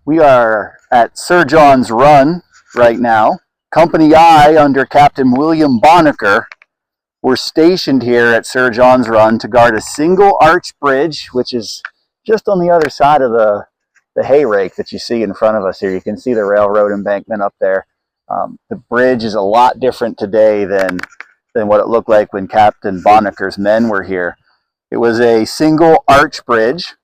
We are at Sir John's Run right now. Company I, under Captain William Bonaker, we're stationed here at Sir John's Run to guard a single arch bridge, which is just on the other side of the hay rake that you see in front of us here. You can see the railroad embankment up there. The bridge is a lot different today than what it looked like when Captain Bonaker's men were here. It was a single arch bridge.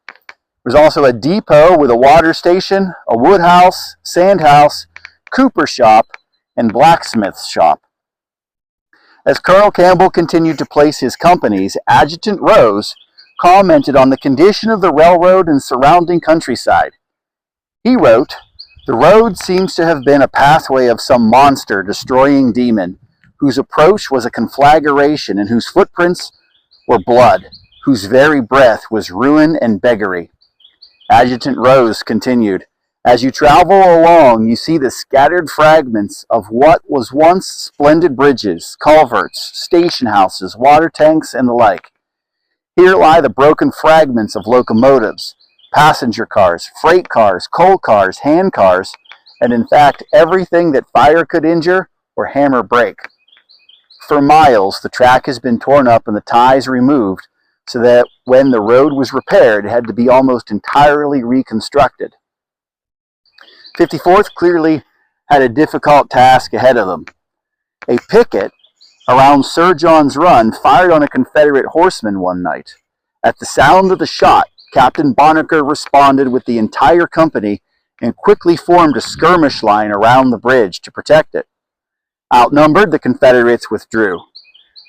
There was also a depot with a water station, a wood house, sand house, cooper shop, and blacksmith's shop. As Colonel Campbell continued to place his companies, Adjutant Rose commented on the condition of the railroad and surrounding countryside. He wrote, "The road seems to have been a pathway of some monster destroying demon, whose approach was a conflagration and whose footprints were blood, whose very breath was ruin and beggary." Adjutant Rose continued, "As you travel along, you see the scattered fragments of what was once splendid bridges, culverts, station houses, water tanks, and the like. Here lie the broken fragments of locomotives, passenger cars, freight cars, coal cars, hand cars, and in fact everything that fire could injure or hammer break. For miles, the track has been torn up and the ties removed, so that when the road was repaired, it had to be almost entirely reconstructed." 54th clearly had a difficult task ahead of them. A picket around Sir John's Run fired on a Confederate horseman one night. At the sound of the shot, Captain Bonaker responded with the entire company and quickly formed a skirmish line around the bridge to protect it. Outnumbered, the Confederates withdrew.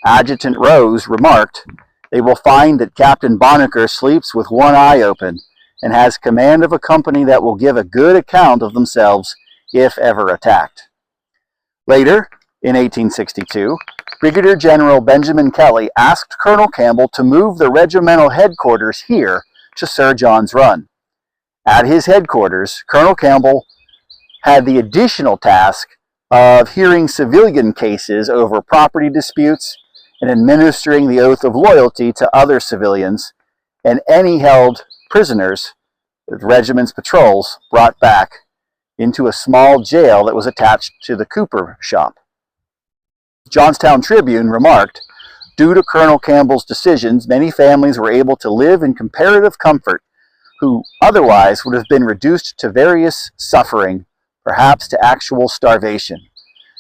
Adjutant Rose remarked, "They will find that Captain Bonaker sleeps with one eye open and has command of a company that will give a good account of themselves if ever attacked." Later, in 1862, Brigadier General Benjamin Kelly asked Colonel Campbell to move the regimental headquarters here to Sir John's Run. At his headquarters, Colonel Campbell had the additional task of hearing civilian cases over property disputes and administering the oath of loyalty to other civilians and any held prisoners that the regiment's patrols brought back into a small jail that was attached to the cooper shop. Johnstown Tribune remarked, "Due to Colonel Campbell's decisions, many families were able to live in comparative comfort who otherwise would have been reduced to various suffering, perhaps to actual starvation.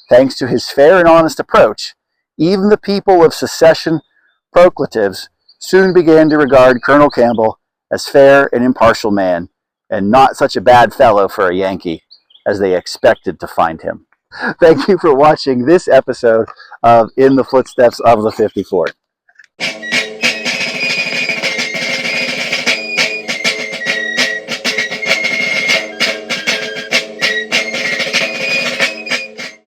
Thanks to his fair and honest approach, even the people of secession proclatives soon began to regard Colonel Campbell as fair and impartial man, and not such a bad fellow for a Yankee as they expected to find him." Thank you for watching this episode of In the Footsteps of the 54th.